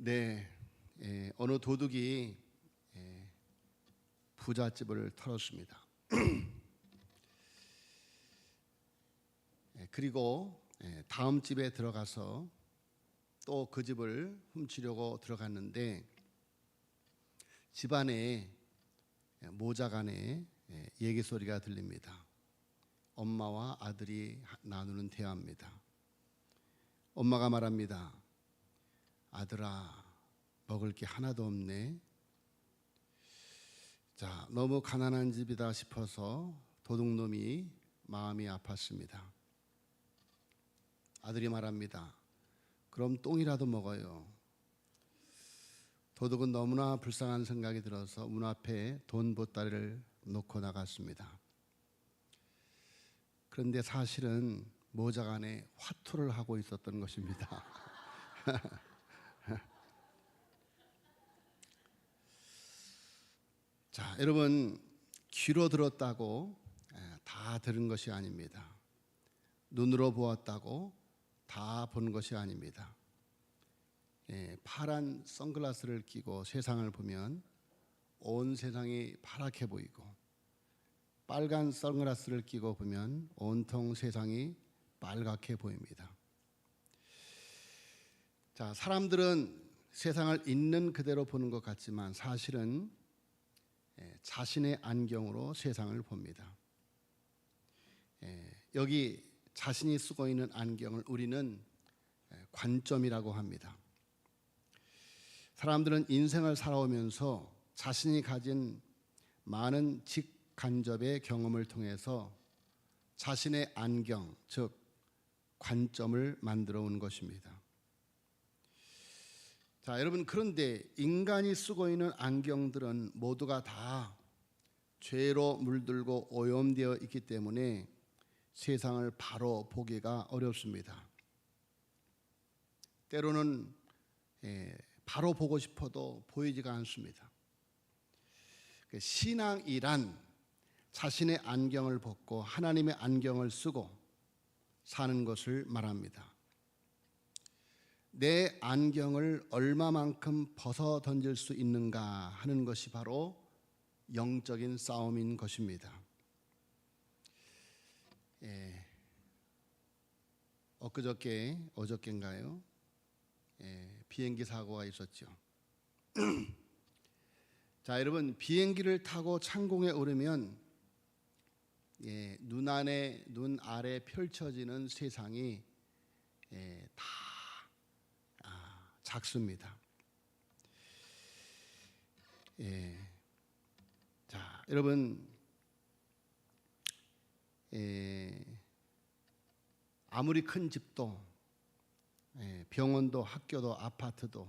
네, 어느 도둑이 부잣집을 털었습니다. 그리고 다음 집에 들어가서 또 그 집을 훔치려고 들어갔는데 집안에 모자간에 얘기 소리가 들립니다. 엄마와 아들이 나누는 대화입니다. 엄마가 말합니다. 아들아, 먹을 게 하나도 없네. 자, 너무 가난한 집이다 싶어서 도둑놈이 마음이 아팠습니다. 아들이 말합니다. 그럼 똥이라도 먹어요. 도둑은 너무나 불쌍한 생각이 들어서 문 앞에 돈 보따리를 놓고 나갔습니다. 그런데 사실은 모자간에 화투를 하고 있었던 것입니다. 자, 여러분, 귀로 들었다고 다 들은 것이 아닙니다. 눈으로 보았다고 다 본 것이 아닙니다. 파란 선글라스를 끼고 세상을 보면 온 세상이 파랗게 보이고, 빨간 선글라스를 끼고 보면 온통 세상이 빨갛게 보입니다. 자, 사람들은 세상을 있는 그대로 보는 것 같지만 사실은 자신의 안경으로 세상을 봅니다. 여기 자신이 쓰고 있는 안경을 우리는 관점이라고 합니다. 사람들은 인생을 살아오면서 자신이 가진 많은 직간접의 경험을 통해서 자신의 안경, 즉 관점을 만들어 온 것입니다. 자, 여러분, 그런데 인간이 쓰고 있는 안경들은 모두가 다 죄로 물들고 오염되어 있기 때문에 세상을 바로 보기가 어렵습니다. 때로는 바로 보고 싶어도 보이지가 않습니다. 신앙이란 자신의 안경을 벗고 하나님의 안경을 쓰고 사는 것을 말합니다. 내 안경을 얼마만큼 벗어 던질 수 있는가 하는 것이 바로 영적인 싸움인 것입니다. 어저께인가요? 비행기 사고가 있었죠. 자, 여러분, 비행기를 타고 창공에 오르면 눈 아래 펼쳐지는 세상이 다 작습니다. 자, 여러분, 아무리 큰 집도 병원도 학교도 아파트도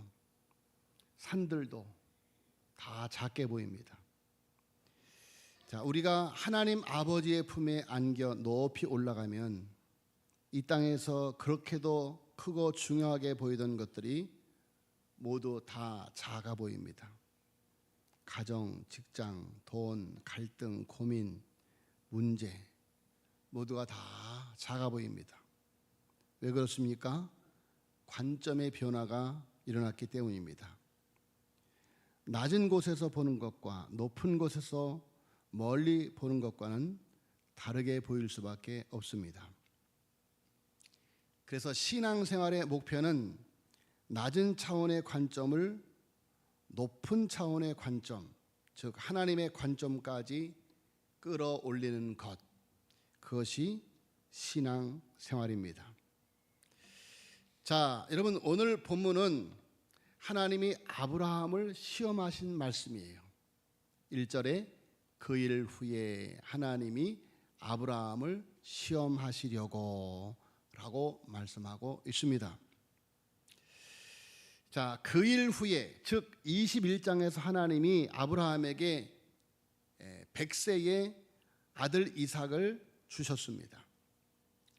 산들도 다 작게 보입니다. 자, 우리가 하나님 아버지의 품에 안겨 높이 올라가면 이 땅에서 그렇게도 크고 중요하게 보이던 것들이 모두 다 작아 보입니다. 가정, 직장, 돈, 갈등, 고민, 문제 모두가 다 작아 보입니다. 왜 그렇습니까? 관점의 변화가 일어났기 때문입니다. 낮은 곳에서 보는 것과 높은 곳에서 멀리 보는 것과는 다르게 보일 수밖에 없습니다. 그래서 신앙생활의 목표는 낮은 차원의 관점을 높은 차원의 관점, 즉 하나님의 관점까지 끌어올리는 것, 그것이 신앙생활입니다. 자, 여러분, 오늘 본문은 하나님이 아브라함을 시험하신 말씀이에요. 1절에 그 일 후에 하나님이 아브라함을 시험하시려고 라고 말씀하고 있습니다. 자, 그 일 후에, 즉 21장에서 하나님이 아브라함에게 100세의 아들 이삭을 주셨습니다.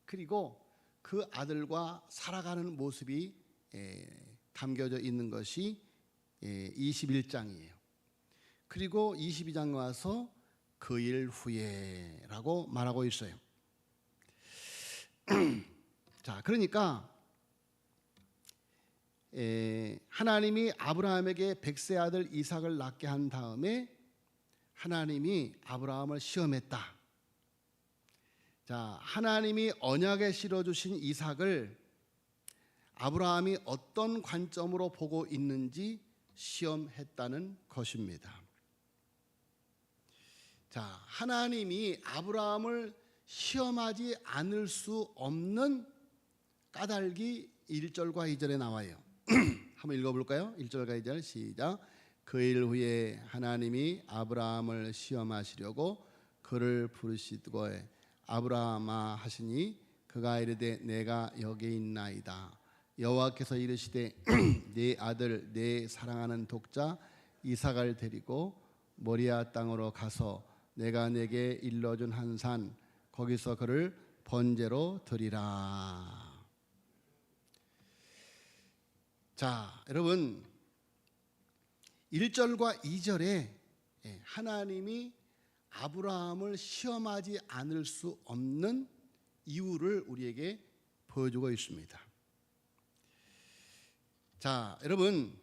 그리고 그 아들과 살아가는 모습이 담겨져 있는 것이 21장이에요. 그리고 22장 와서 그 일 후에 라고 말하고 있어요. 자, 그러니까 하나님이 아브라함에게 백세 아들 이삭을 낳게 한 다음에 하나님이 아브라함을 시험했다. 자, 하나님이 언약에 실어주신 이삭을 아브라함이 어떤 관점으로 보고 있는지 시험했다는 것입니다. 자, 하나님이 아브라함을 시험하지 않을 수 없는 까닭이 1절과 2절에 나와요. 한번 읽어볼까요? 1절과 2절 시작. 그 일 후에 하나님이 아브라함을 시험하시려고 그를 부르시고 아브라함아 하시니 그가 이르되 내가 여기 있나이다. 여호와께서 이르시되 네 아들 내 사랑하는 독자 이삭을 데리고 모리아 땅으로 가서 내가 내게 일러준 한 산 거기서 그를 번제로 드리라. 자, 여러분 1절과 2절에 하나님이 아브라함을 시험하지 않을 수 없는 이유를 우리에게 보여주고 있습니다. 자, 여러분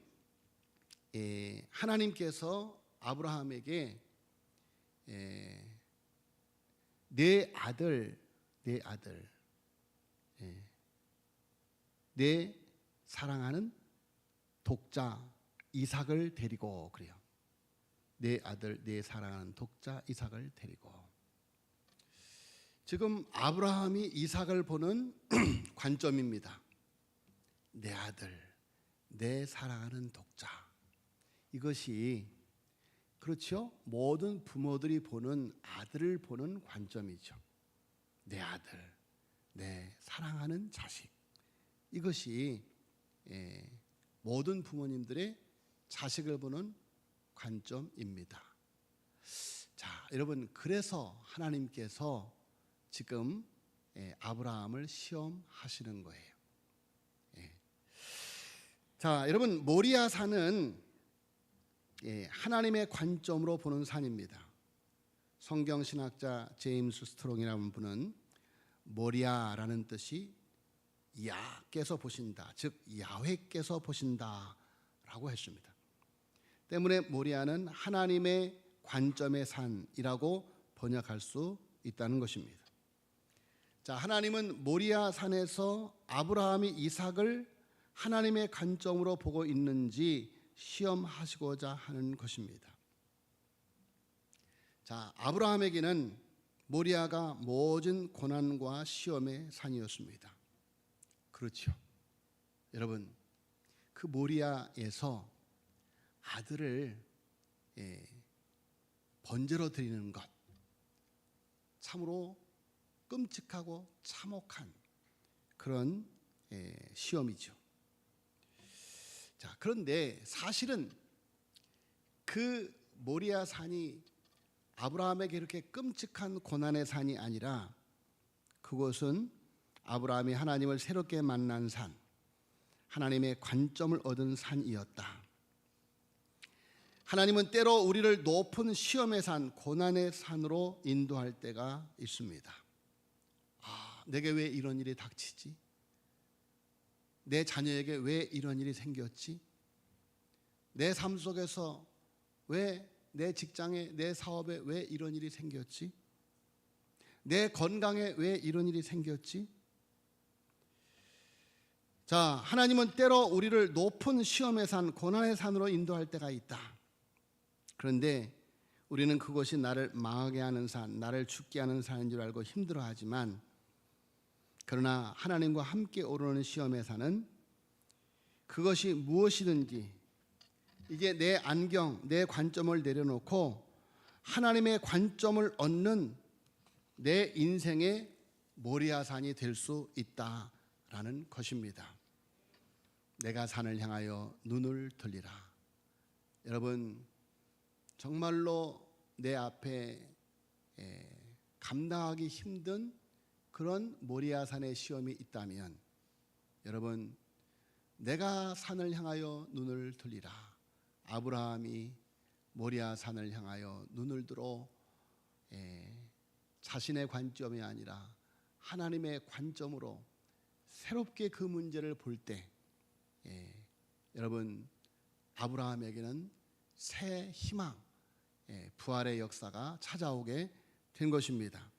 하나님께서 아브라함에게 내 아들 내 사랑하는 독자 이삭을 데리고 그래요. 내 아들 내 사랑하는 독자 이삭을 데리고. 지금 아브라함이 이삭을 보는 관점입니다. 내 아들 내 사랑하는 독자. 이것이 그렇죠? 모든 부모들이 보는 아들을 보는 관점이죠. 내 아들 내 사랑하는 자식. 이것이 모든 부모님들의 자식을 보는 관점입니다. 자, 여러분 그래서 하나님께서 지금 아브라함을 시험하시는 거예요. 자, 여러분 모리아 산은 하나님의 관점으로 보는 산입니다. 성경 신학자 제임스 스트롱이라는 분은 모리아라는 뜻이 야께서 보신다, 즉 야훼께서 보신다라고 했습니다. 때문에 모리아는 하나님의 관점의 산이라고 번역할 수 있다는 것입니다. 자, 하나님은 모리아 산에서 아브라함이 이삭을 하나님의 관점으로 보고 있는지 시험하시고자 하는 것입니다. 자, 아브라함에게는 모리아가 모든 고난과 시험의 산이었습니다. 그렇죠. 여러분, 그 모리아에서 아들을 번제로 드리는 것, 참으로 끔찍하고 참혹한 그런 시험이죠. 자, 그런데 사실은 그 모리아 산이 아브라함에게 이렇게 끔찍한 고난의 산이 아니라 그것은 아브라함이 하나님을 새롭게 만난 산, 하나님의 관점을 얻은 산이었다. 하나님은 때로 우리를 높은 시험의 산, 고난의 산으로 인도할 때가 있습니다. 아, 내게 왜 이런 일이 닥치지? 내 자녀에게 왜 이런 일이 생겼지? 내 삶 속에서 왜, 내 직장에, 내 사업에 왜 이런 일이 생겼지? 내 건강에 왜 이런 일이 생겼지? 자, 하나님은 때로 우리를 높은 시험의 산, 고난의 산으로 인도할 때가 있다. 그런데 우리는 그것이 나를 망하게 하는 산, 나를 죽게 하는 산인 줄 알고 힘들어하지만, 그러나 하나님과 함께 오르는 시험의 산은 그것이 무엇이든지 이제 내 안경, 내 관점을 내려놓고 하나님의 관점을 얻는 내 인생의 모리아산이 될 수 있다라는 것입니다. 내가 산을 향하여 눈을 돌리라. 여러분, 정말로 내 앞에 감당하기 힘든 그런 모리아산의 시험이 있다면, 여러분, 내가 산을 향하여 눈을 돌리라. 아브라함이 모리아산을 향하여 눈을 들어 자신의 관점이 아니라 하나님의 관점으로 새롭게 그 문제를 볼 때 여러분 아브라함에게는 새 희망, 부활의 역사가 찾아오게 된 것입니다.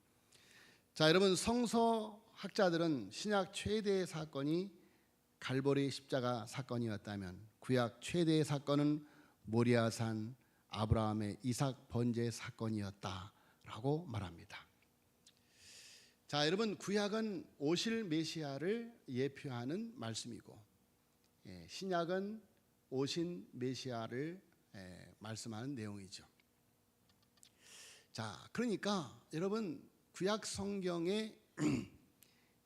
자, 여러분 성서학자들은 신약 최대의 사건이 갈보리 십자가 사건이었다면 구약 최대의 사건은 모리아산 아브라함의 이삭 번제 사건이었다라고 말합니다. 자, 여러분 구약은 오실 메시아를 예표하는 말씀이고 신약은 오신 메시아를 말씀하는 내용이죠. 자, 그러니까 여러분 구약 성경에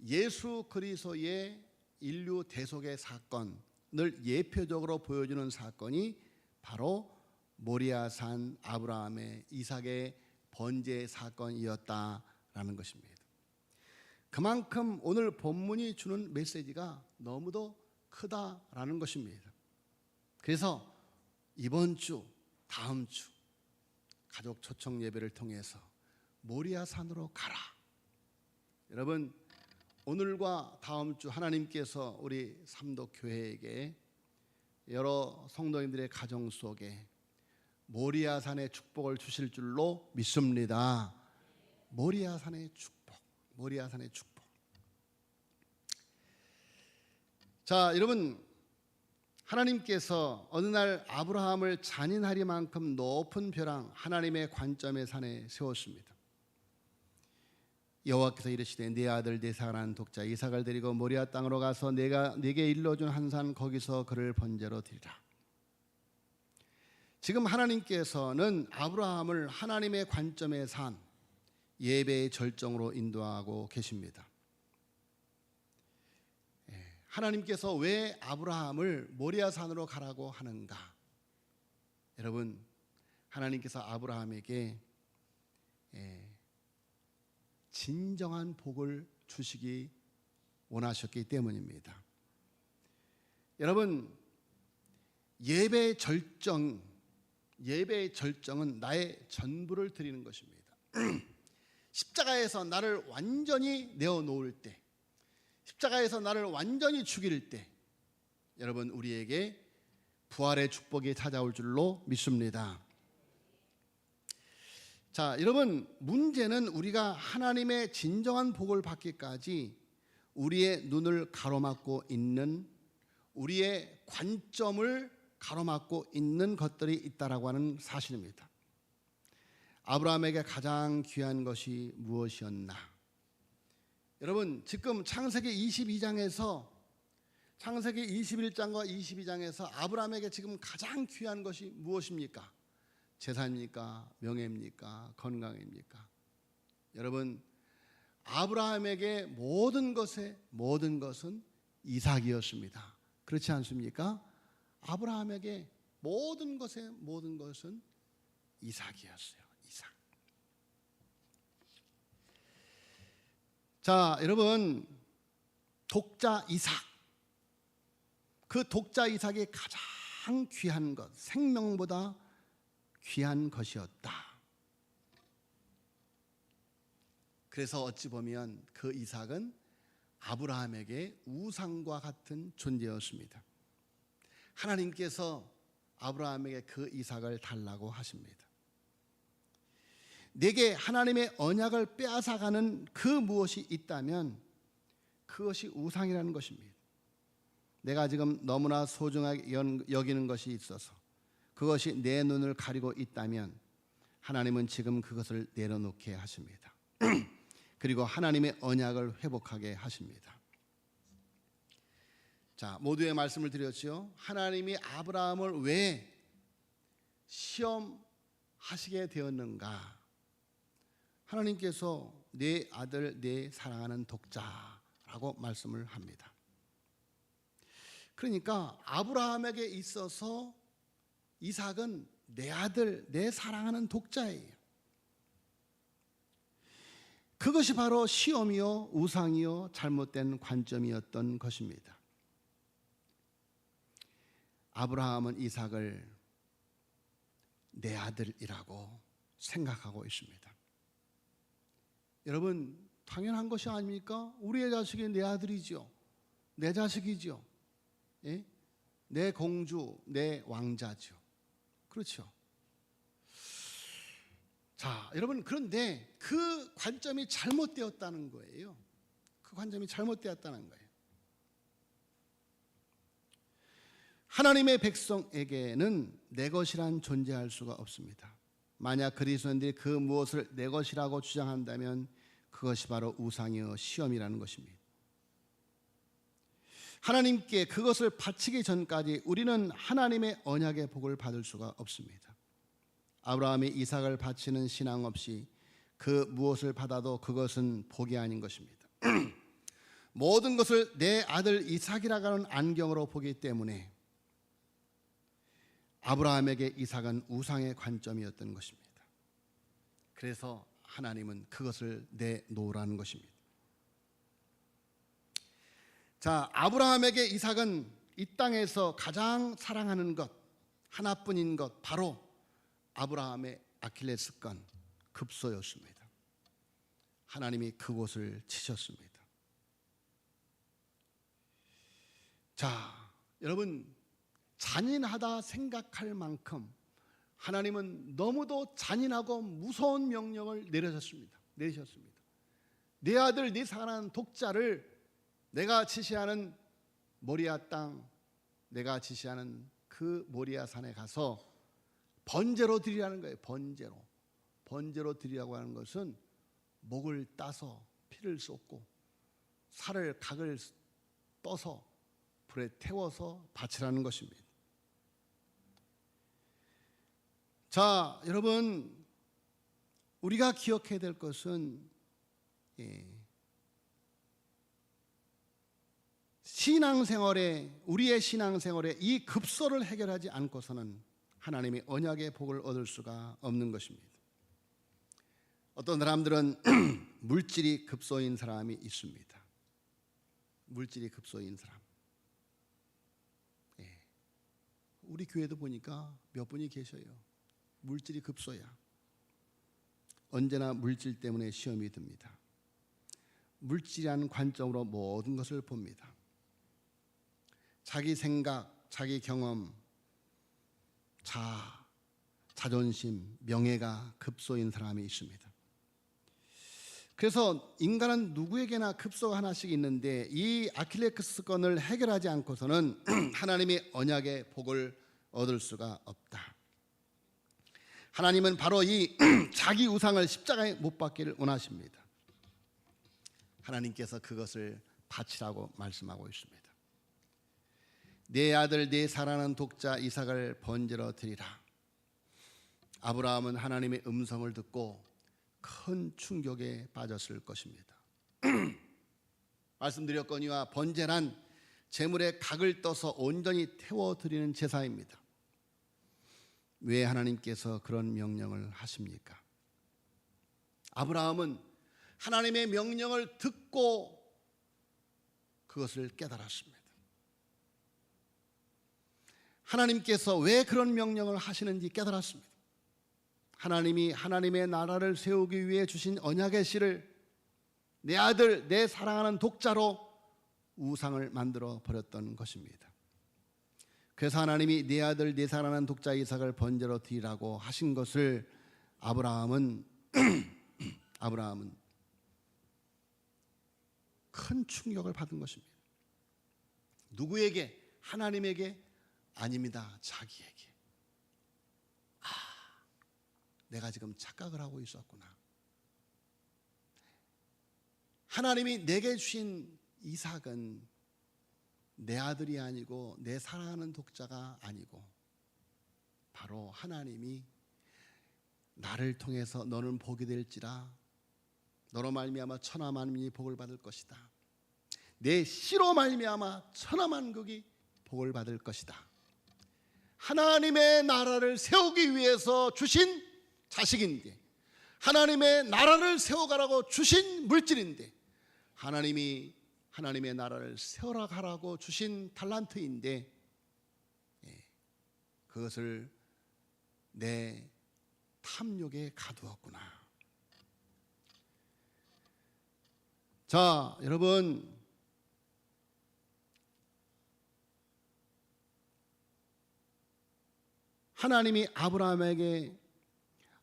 예수 그리스도의 인류 대속의 사건을 예표적으로 보여주는 사건이 바로 모리아산 아브라함의 이삭의 번제 사건이었다라는 것입니다. 그만큼 오늘 본문이 주는 메시지가 너무도 크다라는 것입니다. 그래서 이번 주, 다음 주 가족 초청 예배를 통해서 모리아산으로 가라. 여러분 오늘과 다음 주 하나님께서 우리 삼도교회에게 여러 성도님들의 가정 속에 모리아산의 축복을 주실 줄로 믿습니다. 모리아산의 축복, 모리아산의 축복. 자, 여러분 하나님께서 어느 날 아브라함을 잔인하리만큼 높은 벼랑 하나님의 관점의 산에 세웠습니다. 여호와께서 이르시되 네 아들 네 사랑하는 독자 이삭을 데리고 모리아 땅으로 가서 내가 네게 일러준 한 산 거기서 그를 번제로 드리라. 지금 하나님께서는 아브라함을 하나님의 관점의 산 예배의 절정으로 인도하고 계십니다. 하나님께서 왜 아브라함을 모리아산으로 가라고 하는가? 여러분 하나님께서 아브라함에게 진정한 복을 주시기 원하셨기 때문입니다. 여러분 예배의 절정은 나의 전부를 드리는 것입니다. 십자가에서 나를 완전히 내어놓을 때, 십자가에서 나를 완전히 죽일 때 여러분 우리에게 부활의 축복이 찾아올 줄로 믿습니다. 자, 여러분 문제는 우리가 하나님의 진정한 복을 받기까지 우리의 눈을 가로막고 있는, 우리의 관점을 가로막고 있는 것들이 있다라고 하는 사실입니다. 아브라함에게 가장 귀한 것이 무엇이었나? 여러분 지금 창세기 22장에서 창세기 21장과 22장에서 아브라함에게 지금 가장 귀한 것이 무엇입니까? 재산입니까? 명예입니까? 건강입니까? 여러분 아브라함에게 모든 것은 이삭이었습니다. 그렇지 않습니까? 아브라함에게 모든 것은 이삭이었어요. 이삭. 자, 여러분 독자 이삭, 그 독자 이삭이 가장 귀한 것, 생명보다 귀한 것이었다. 그래서 어찌 보면 그 이삭은 아브라함에게 우상과 같은 존재였습니다. 하나님께서 아브라함에게 그 이삭을 달라고 하십니다. 내게 하나님의 언약을 빼앗아가는 그 무엇이 있다면 그것이 우상이라는 것입니다. 내가 지금 너무나 소중하게 여기는 것이 있어서 그것이 내 눈을 가리고 있다면 하나님은 지금 그것을 내려놓게 하십니다. 그리고 하나님의 언약을 회복하게 하십니다. 자, 모두의 말씀을 드렸죠. 하나님이 아브라함을 왜 시험하시게 되었는가? 하나님께서 내 아들 내 사랑하는 독자라고 말씀을 합니다. 그러니까 아브라함에게 있어서 이삭은 내 아들 내 사랑하는 독자예요. 그것이 바로 시험이요 우상이요 잘못된 관점이었던 것입니다. 아브라함은 이삭을 내 아들이라고 생각하고 있습니다. 여러분 당연한 것이 아닙니까? 우리의 자식이 내 아들이죠. 내 자식이죠. 예? 내 공주, 내 왕자죠. 그렇죠. 자, 여러분, 그런데 그 관점이 잘못되었다는 거예요. 그 관점이 잘못되었다는 거예요. 하나님의 백성에게는 내 것이란 존재할 수가 없습니다. 만약 그리스도인들이 그 무엇을 내 것이라고 주장한다면 그것이 바로 우상이요 시험이라는 것입니다. 하나님께 그것을 바치기 전까지 우리는 하나님의 언약의 복을 받을 수가 없습니다. 아브라함이 이삭을 바치는 신앙 없이 그 무엇을 받아도 그것은 복이 아닌 것입니다. 모든 것을 내 아들 이삭이라고 하는 안경으로 보기 때문에 아브라함에게 이삭은 우상의 관점이었던 것입니다. 그래서 하나님은 그것을 내놓으라는 것입니다. 자, 아브라함에게 이삭은 이 땅에서 가장 사랑하는 것, 하나뿐인 것, 바로 아브라함의 아킬레스건, 급소였습니다. 하나님이 그곳을 치셨습니다. 자, 여러분, 잔인하다 생각할 만큼 하나님은 너무도 잔인하고 무서운 명령을 내리셨습니다. 내 아들 네 사랑하는 독자를 내가 지시하는 모리아 땅, 내가 지시하는 그 모리아 산에 가서 번제로 드리라는 거예요. 번제로 드리라고 하는 것은 목을 따서 피를 쏟고 살을 각을 떠서 불에 태워서 바치라는 것입니다. 자, 여러분, 우리가 기억해야 될 것은 우리의 신앙생활에 이 급소를 해결하지 않고서는 하나님의 언약의 복을 얻을 수가 없는 것입니다. 어떤 사람들은 물질이 급소인 사람이 있습니다. 물질이 급소인 사람. 우리 교회도 보니까 몇 분이 계셔요. 물질이 급소야. 언제나 물질 때문에 시험이 듭니다. 물질이라는 관점으로 모든 것을 봅니다. 자기 생각, 자기 경험, 자존심, 명예가 급소인 사람이 있습니다. 그래서 인간은 누구에게나 급소가 하나씩 있는데 이 아킬레스건을 해결하지 않고서는 하나님의 언약의 복을 얻을 수가 없다. 하나님은 바로 이 자기 우상을 십자가에 못 박기를 원하십니다. 하나님께서 그것을 바치라고 말씀하고 있습니다. 내 아들 내 사랑하는 독자 이삭을 번제로 드리라. 아브라함은 하나님의 음성을 듣고 큰 충격에 빠졌을 것입니다. 말씀드렸거니와 번제란 제물의 각을 떠서 온전히 태워드리는 제사입니다. 왜 하나님께서 그런 명령을 하십니까? 아브라함은 하나님의 명령을 듣고 그것을 깨달았습니다. 하나님께서 왜 그런 명령을 하시는지 깨달았습니다. 하나님이 하나님의 나라를 세우기 위해 주신 언약의 씨를 내 아들, 내 사랑하는 독자로 우상을 만들어 버렸던 것입니다. 그래서 하나님이 내 아들, 내 사랑하는 독자 이삭을 번제로 드리라고 하신 것을 아브라함은 큰 충격을 받은 것입니다. 누구에게? 하나님에게? 아닙니다. 자기에게. 내가 지금 착각을 하고 있었구나. 하나님이 내게 주신 이삭은 내 아들이 아니고 내 사랑하는 독자가 아니고 바로 하나님이 나를 통해서 너는 복이 될지라 너로 말미암아 천하만민이 복을 받을 것이다. 내 씨로 말미암아 천하만국이 복을 받을 것이다. 하나님의 나라를 세우기 위해서 주신 자식인데, 하나님의 나라를 세워가라고 주신 물질인데, 하나님의 나라를 세워라 가라고 주신 달란트인데, 그것을 내 탐욕에 가두었구나. 자, 여러분, 하나님이 아브라함에게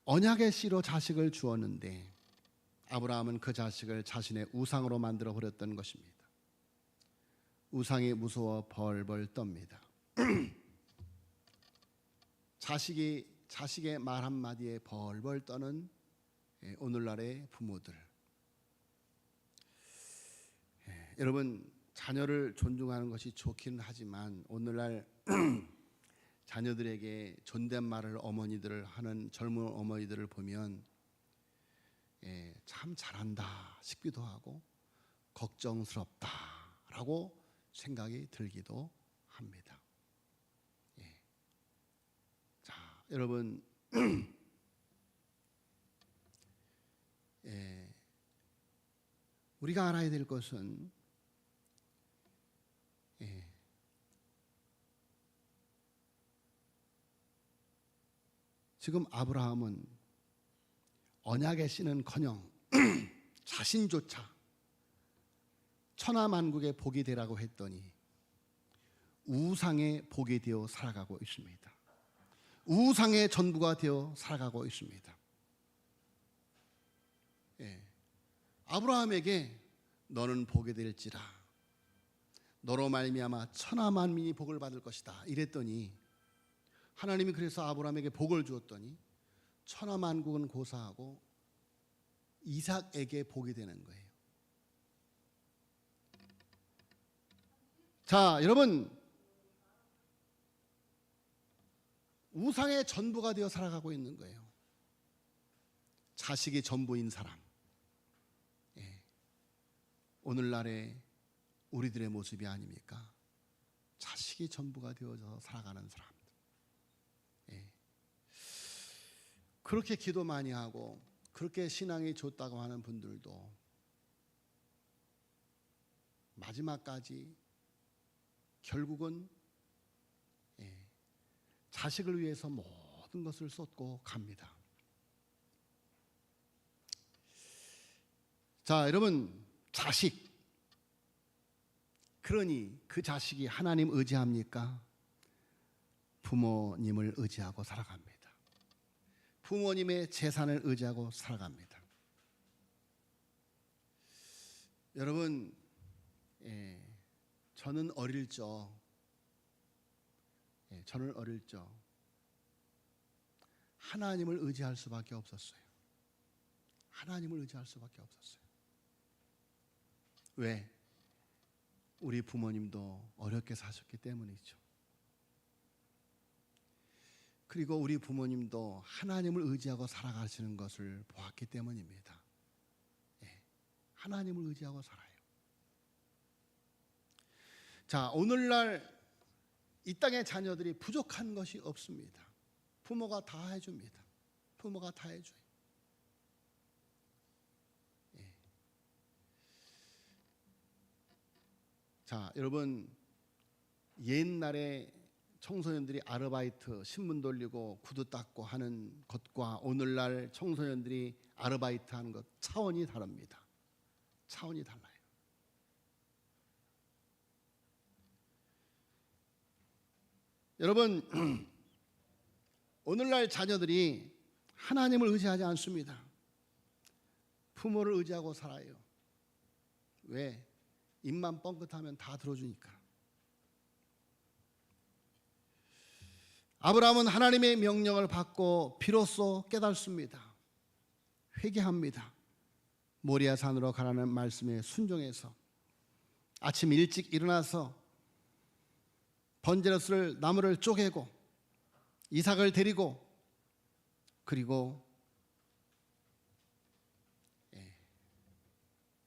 언약의 씨로 자식을 주었는데 아브라함은 그 자식을 자신의 우상으로 만들어 버렸던 것입니다. 우상이 무서워 벌벌 떱니다. 자식의 말 한마디에 벌벌 떠는 오늘날의 부모들. 여러분, 자녀를 존중하는 것이 좋기는 하지만 오늘날 자녀들에게 존댓말을 어머니들을 하는 젊은 어머니들을 보면 참 잘한다 싶기도 하고 걱정스럽다라고 생각이 들기도 합니다. 자, 여러분, 우리가 알아야 될 것은 지금 아브라함은 언약의 씨는커녕 자신조차 천하만국의 복이 되라고 했더니 우상의 복이 되어 살아가고 있습니다. 우상의 전부가 되어 살아가고 있습니다. 아브라함에게 너는 복이 될지라 너로 말미암아 천하만민이 복을 받을 것이다 이랬더니 하나님이 그래서 아브라함에게 복을 주었더니 천하만국은 고사하고 이삭에게 복이 되는 거예요. 자, 여러분, 우상의 전부가 되어 살아가고 있는 거예요. 자식이 전부인 사람. 오늘날의 우리들의 모습이 아닙니까? 자식이 전부가 되어서 살아가는 사람들. 그렇게 기도 많이 하고 그렇게 신앙이 좋다고 하는 분들도 마지막까지 결국은 자식을 위해서 모든 것을 쏟고 갑니다. 자, 여러분, 자식. 그러니 그 자식이 하나님 의지합니까? 부모님을 의지하고 살아갑니다. 부모님의 재산을 의지하고 살아갑니다. 여러분, 저는 어릴 적 하나님을 의지할 수밖에 없었어요. 하나님을 의지할 수밖에 없었어요. 왜? 우리 부모님도 어렵게 사셨기 때문이죠. 그리고 우리 부모님도 하나님을 의지하고 살아가시는 것을 보았기 때문입니다. 하나님을 의지하고 살아요. 자, 오늘날 이 땅의 자녀들이 부족한 것이 없습니다. 부모가 다 해줍니다. 부모가 다 해줘요. 자, 여러분, 옛날에 청소년들이 아르바이트, 신문 돌리고 구두 닦고 하는 것과 오늘날 청소년들이 아르바이트 하는 것 차원이 다릅니다. 차원이 달라요. 여러분, 오늘날 자녀들이 하나님을 의지하지 않습니다. 부모를 의지하고 살아요. 왜? 입만 뻥끗하면 다 들어주니까. 아브라함은 하나님의 명령을 받고 비로소 깨닫습니다. 회개합니다. 모리아 산으로 가라는 말씀에 순종해서 아침 일찍 일어나서 번제로스를 나무를 쪼개고 이삭을 데리고 그리고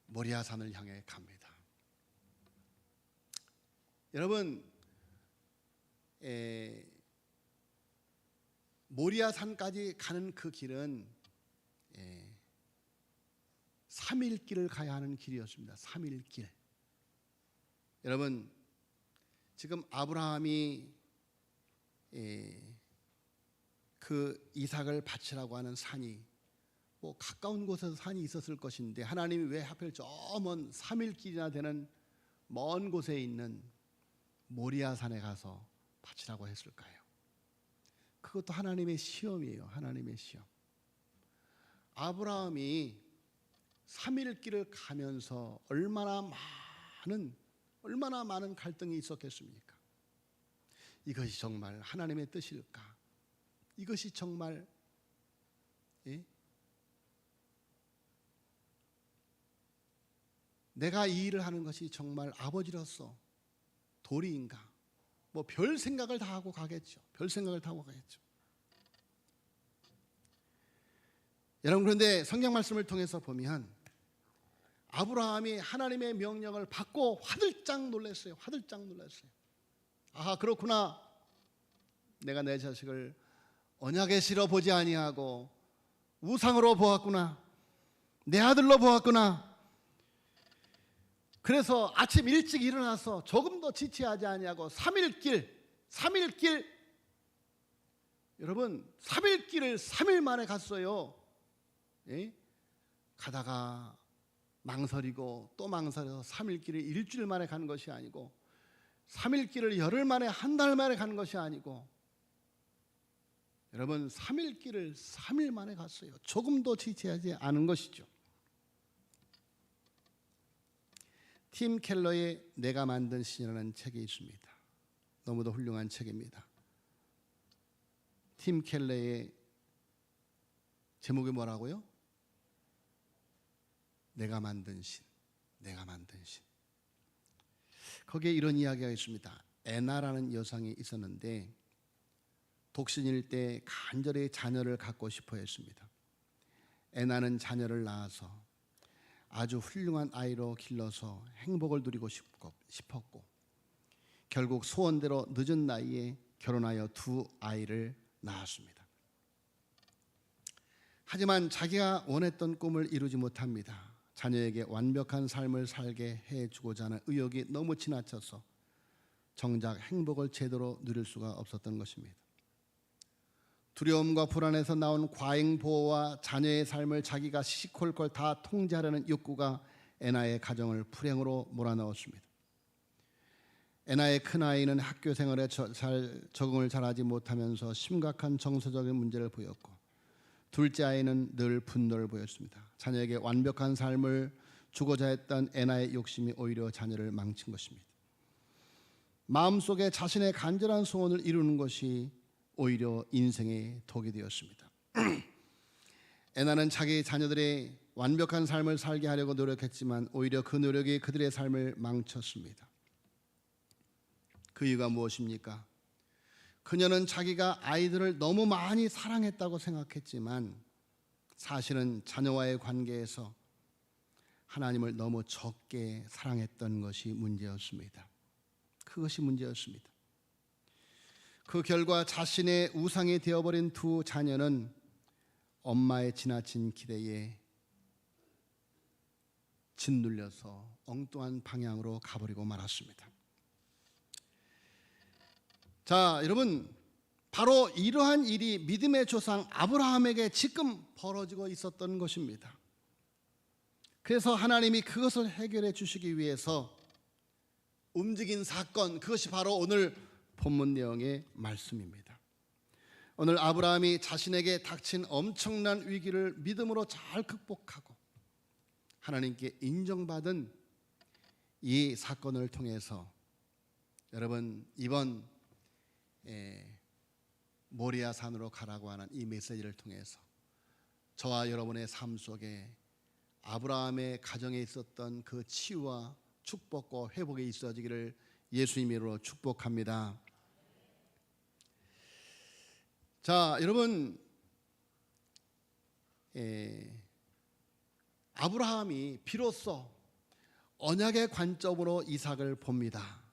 모리아 산을 향해 갑니다. 여러분, 모리아 산까지 가는 그 길은 3일 길을 가야 하는 길이었습니다. 3일 길. 여러분, 지금 아브라함이 그 이삭을 바치라고 하는 산이 뭐 가까운 곳에서 산이 있었을 것인데 하나님이 왜 하필 저 먼 3일 길이나 되는 먼 곳에 있는 모리아 산에 가서 바치라고 했을까요? 그것도 하나님의 시험이에요. 하나님의 시험. 아브라함이 3일 길을 가면서 얼마나 많은 갈등이 있었겠습니까? 이것이 정말 하나님의 뜻일까? 이것이 정말 내가 이 일을 하는 것이 정말 아버지로서 도리인가? 뭐 별 생각을 다 하고 가겠죠. 별 생각을 다 하고 가겠죠. 여러분, 그런데 성경 말씀을 통해서 보면 아브라함이 하나님의 명령을 받고 화들짝 놀랐어요. 화들짝 놀랐어요. 아, 그렇구나. 내가 내 자식을 언약의 씨로 보지 아니하고 우상으로 보았구나. 내 아들로 보았구나. 그래서 아침 일찍 일어나서 조금도 지체하지 아니하고 3일 길 여러분 3일 길을 3일 만에 갔어요. 가다가 망설이고 또 망설여서 3일 길을 일주일 만에 가는 것이 아니고 3일 길을 열흘 만에 한 달 만에 가는 것이 아니고 여러분 3일 길을 3일 만에 갔어요. 조금도 지체하지 않은 것이죠. 팀 켈러의 내가 만든 신이라는 책이 있습니다. 너무도 훌륭한 책입니다. 팀 켈러의 제목이 뭐라고요? 내가 만든 신. 내가 만든 신. 거기에 이런 이야기가 있습니다. 애나라는 여성이 있었는데 독신일 때 간절히 자녀를 갖고 싶어 했습니다. 애나는 자녀를 낳아서 아주 훌륭한 아이로 길러서 행복을 누리고 싶었고 결국 소원대로 늦은 나이에 결혼하여 2 아이를 낳았습니다. 하지만 자기가 원했던 꿈을 이루지 못합니다. 자녀에게 완벽한 삶을 살게 해주고자 하는 의욕이 너무 지나쳐서 정작 행복을 제대로 누릴 수가 없었던 것입니다. 두려움과 불안에서 나온 과잉 보호와 자녀의 삶을 자기가 시시콜콜 다 통제하려는 욕구가 애나의 가정을 불행으로 몰아넣었습니다. 애나의 큰아이는 학교 생활에 적응을 잘하지 못하면서 심각한 정서적인 문제를 보였고 둘째 아이는 늘 분노를 보였습니다. 자녀에게 완벽한 삶을 주고자 했던 애나의 욕심이 오히려 자녀를 망친 것입니다. 마음속에 자신의 간절한 소원을 이루는 것이 오히려 인생의 독이 되었습니다. 애나는 자기 자녀들의 완벽한 삶을 살게 하려고 노력했지만 오히려 그 노력이 그들의 삶을 망쳤습니다. 그 이유가 무엇입니까? 그녀는 자기가 아이들을 너무 많이 사랑했다고 생각했지만 사실은 자녀와의 관계에서 하나님을 너무 적게 사랑했던 것이 문제였습니다. 그것이 문제였습니다. 그 결과 자신의 우상이 되어버린 2 자녀는 엄마의 지나친 기대에 짓눌려서 엉뚱한 방향으로 가버리고 말았습니다. 자, 여러분, 바로 이러한 일이 믿음의 조상 아브라함에게 지금 벌어지고 있었던 것입니다. 그래서 하나님이 그것을 해결해 주시기 위해서 움직인 사건, 그것이 바로 오늘 본문 내용의 말씀입니다. 오늘 아브라함이 자신에게 닥친 엄청난 위기를 믿음으로 잘 극복하고 하나님께 인정받은 이 사건을 통해서 여러분 이번 모리아 산으로 가라고 하는 이 메시지를 통해서 저와 여러분의 삶 속에 아브라함의 가정에 있었던 그 치유와 축복과 회복이 있어지기를 예수님 이름으로 축복합니다. 자, 여러분, 아브라함이 비로소 언약의 관점으로 이삭을 봅니다.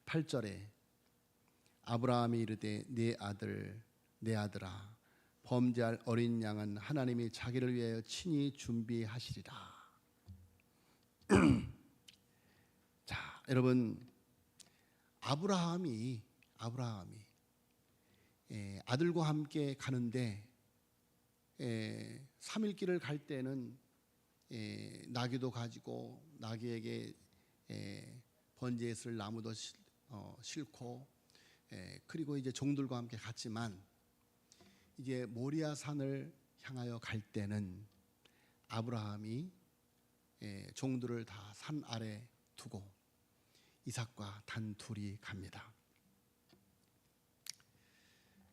8절에 아브라함이 이르되 내 아들아 범죄할 어린 양은 하나님이 자기를 위하여 친히 준비하시리라. 자, 여러분, 아브라함이 아들과 함께 가는데 3일 길을 갈 때는 나귀도 가지고 나귀에게 번제에 쓸 나무도 싣고 그리고 이제 종들과 함께 갔지만 이제 모리아 산을 향하여 갈 때는 아브라함이 종들을 다 산 아래 두고 이삭과 단둘이 갑니다.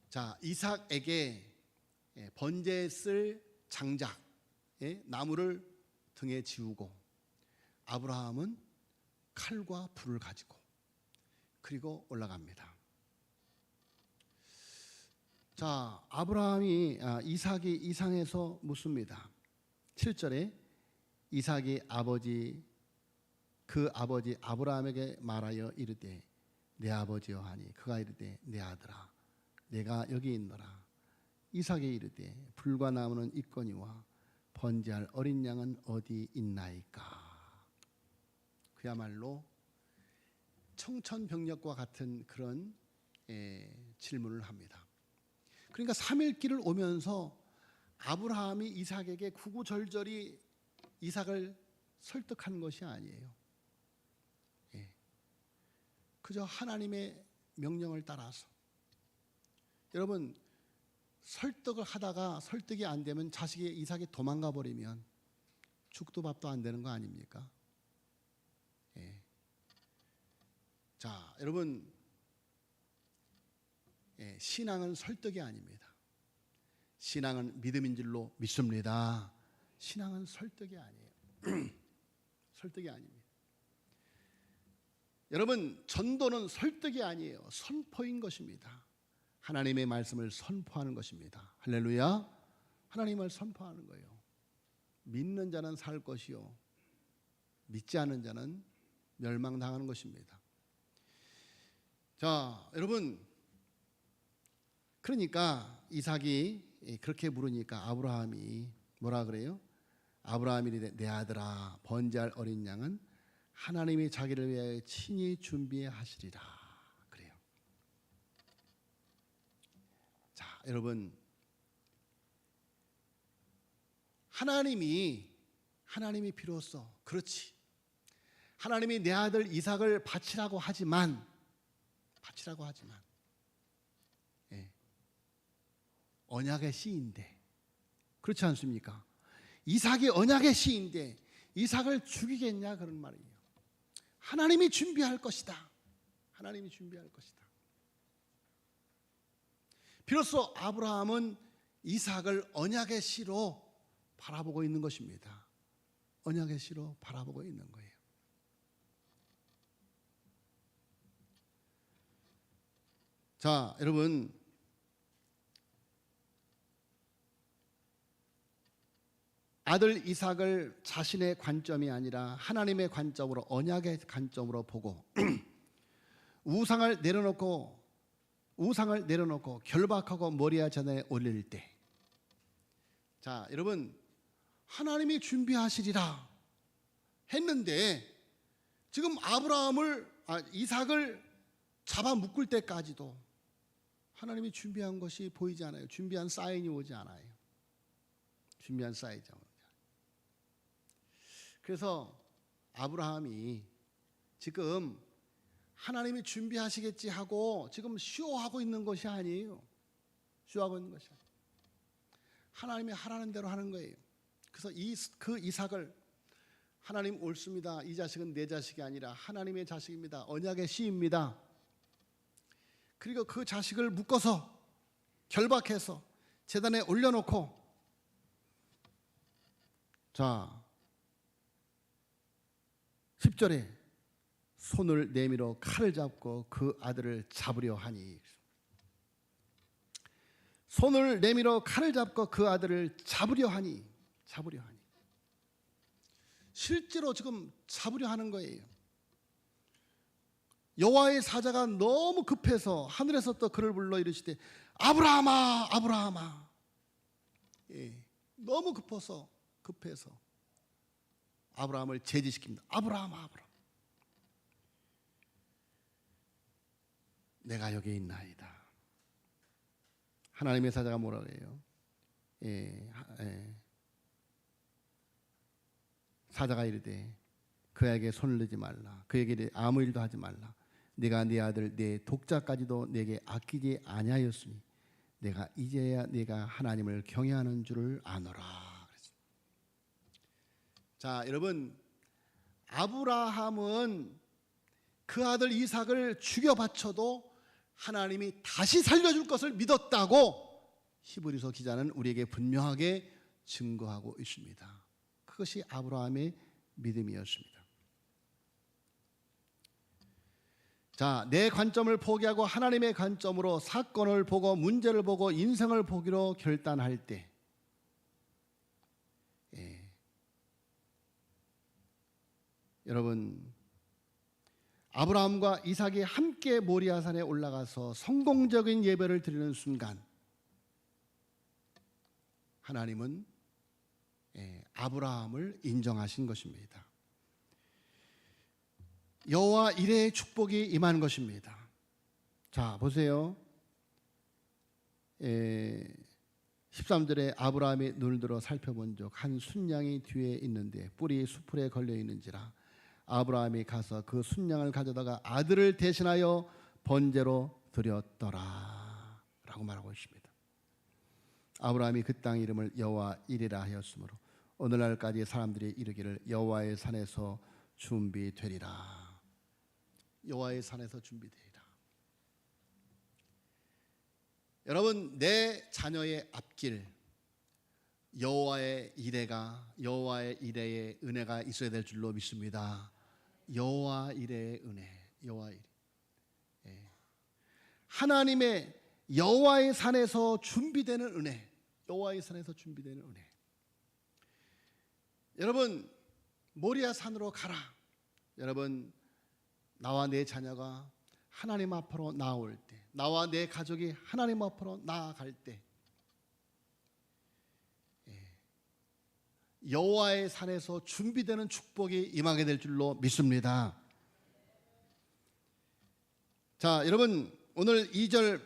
자, 이삭에게 번제에 쓸 장작, 나무를 등에 지우고 아브라함은 칼과 불을 가지고 그리고 올라갑니다. 자, 이삭이 이상해서 묻습니다. 7절에 이삭이 그 아버지 아브라함에게 말하여 이르되 내 아버지여 하니 그가 이르되 내 아들아 내가 여기 있노라. 이삭이 이르되 불과 나무는 있거니와 번제할 어린 양은 어디 있나이까. 그야말로 청천벽력과 같은 그런 질문을 합니다. 그러니까 3일 길을 오면서 아브라함이 이삭에게 구구절절히 이삭을 설득하는 것이 아니에요. 그저 하나님의 명령을 따라서. 여러분, 설득을 하다가 설득이 안 되면 이삭이 도망가 버리면 죽도 밥도 안 되는 거 아닙니까? 자, 여러분, 신앙은 설득이 아닙니다. 신앙은 믿음인 줄로 믿습니다. 신앙은 설득이 아니에요. 설득이 아닙니다. 여러분, 전도는 설득이 아니에요. 선포인 것입니다. 하나님의 말씀을 선포하는 것입니다. 할렐루야. 하나님을 선포하는 거예요. 믿는 자는 살 것이요 믿지 않는 자는 멸망당하는 것입니다. 자, 여러분, 그러니까 이삭이 그렇게 물으니까 아브라함이 뭐라 그래요? 아브라함이 이르되 내 아들아 번제할 어린 양은 하나님이 자기를 위하여 친히 준비하시리라 그래요. 자, 여러분, 하나님이 비로소 그렇지. 하나님이 내 아들 이삭을 바치라고 하지만 언약의 씨인데 그렇지 않습니까? 이삭이 언약의 씨인데 이삭을 죽이겠냐 그런 말이에요. 하나님이 준비할 것이다. 하나님이 준비할 것이다. 비로소 아브라함은 이삭을 언약의 씨로 바라보고 있는 것입니다. 언약의 씨로 바라보고 있는 거예요. 자, 여러분, 아들 이삭을 자신의 관점이 아니라 하나님의 관점으로 언약의 관점으로 보고 우상을 내려놓고 결박하고 모리아 전에 올릴 때, 자, 여러분, 하나님이 준비하시리라 했는데 지금 이삭을 잡아 묶을 때까지도 하나님이 준비한 것이 보이지 않아요. 준비한 사인이 오지 않아요. 준비한 사인이 오지 않아요. 그래서 아브라함이 지금 하나님이 준비하시겠지 하고 지금 쉬워하고 있는 것이 아니에요. 쉬워하고 있는 것이 아니에요. 하나님이 하라는 대로 하는 거예요. 그래서 그 이삭을 하나님 옳습니다. 이 자식은 내 자식이 아니라 하나님의 자식입니다. 언약의 씨입니다. 그리고 그 자식을 묶어서 결박해서 제단에 올려놓고, 자 10절에 손을 내밀어 칼을 잡고 그 아들을 잡으려 하니, 손을 내밀어 칼을 잡고 그 아들을 잡으려 하니 실제로 지금 잡으려 하는 거예요. 여호와의 사자가 너무 급해서 하늘에서 또 그를 불러 이르시되 아브라함아 아브라함아. 너무 급해서 아브라함을 제지시킵니다. 아브라함아 아브라함, 내가 여기 있나이다. 하나님의 사자가 뭐라고 해요? 사자가 이르되 그에게 손을 내지 말라. 그에게 이르되 아무 일도 하지 말라. 네가 네 아들 네 독자까지도 내게 아끼지 아니하였으니 내가 이제야 내가 하나님을 경외하는 줄을 아노라. 자, 여러분, 아브라함은 그 아들 이삭을 죽여 바쳐도 하나님이 다시 살려줄 것을 믿었다고 히브리서 기자는 우리에게 분명하게 증거하고 있습니다. 그것이 아브라함의 믿음이었습니다. 자, 내 관점을 포기하고 하나님의 관점으로 사건을 보고 문제를 보고 인생을 보기로 결단할 때, 여러분, 아브라함과 이삭이 함께 모리아산에 올라가서 성공적인 예배를 드리는 순간 하나님은 아브라함을 인정하신 것입니다. 여호와 이레의 축복이 임한 것입니다. 자, 보세요. 13절에 아브라함이 눈을 들어 살펴본 적 한 순양이 뒤에 있는데 뿔이 수풀에 걸려 있는지라 아브라함이 가서 그 순양을 가져다가 아들을 대신하여 번제로 드렸더라 라고 말하고 있습니다. 아브라함이 그 땅 이름을 여호와 이레라 하였으므로 오늘날까지 사람들이 이르기를 여호와의 산에서 준비되리라. 여호와의 산에서 준비되리라. 여러분, 내 자녀의 앞길 여호와의 이레의 은혜가 있어야 될 줄로 믿습니다. 여호와 이레의 은혜, 여호와 이레. 하나님의 여호와의 산에서 준비되는 은혜, 여호와의 산에서 준비되는 은혜. 여러분, 모리아 산으로 가라. 여러분, 나와 내 자녀가 하나님 앞으로 나올 때, 나와 내 가족이 하나님 앞으로 나아갈 때 여호와의 산에서 준비되는 축복이 임하게 될 줄로 믿습니다. 자, 여러분, 오늘 2절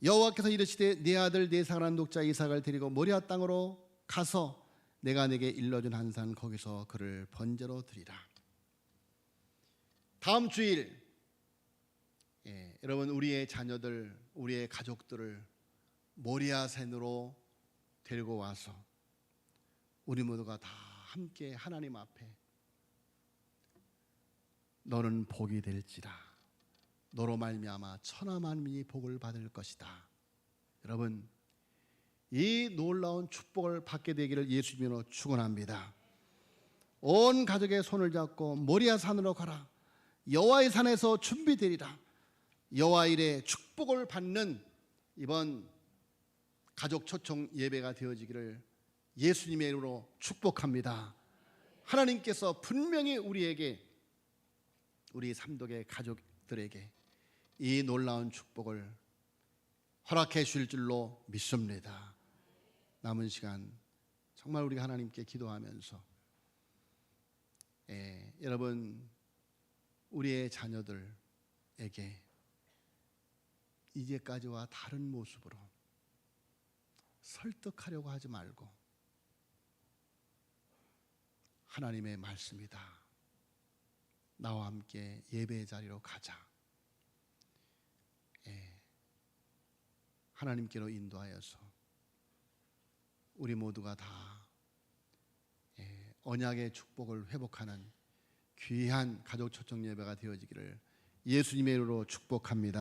여호와께서 이르시되 네 아들 네 사랑하는 독자 이삭을 데리고 모리아 땅으로 가서 내가 네게 일러준 한 산 거기서 그를 번제로 드리라. 다음 주일 여러분, 우리의 자녀들, 우리의 가족들을 모리아산으로 데리고 와서 우리 모두가 다 함께 하나님 앞에 너는 복이 될지라 너로 말미암아 천하 만민이 복을 받을 것이다. 여러분, 이 놀라운 축복을 받게 되기를 예수님으로 축원합니다. 온 가족의 손을 잡고 모리아 산으로 가라. 여호와의 산에서 준비되리라. 여호와 이레 축복을 받는 이번 가족 초청 예배가 되어지기를 예수님의 이름으로 축복합니다. 하나님께서 분명히 우리에게, 우리 삼독의 가족들에게 이 놀라운 축복을 허락해 주실 줄로 믿습니다. 남은 시간 정말 우리가 하나님께 기도하면서 여러분, 우리의 자녀들에게 이제까지와 다른 모습으로 설득하려고 하지 말고 하나님의 말씀이다. 나와 함께 예배의 자리로 가자. 하나님께로 인도하여서 우리 모두가 다 언약의 축복을 회복하는 귀한 가족 초청 예배가 되어지기를 예수님의 이름으로 축복합니다.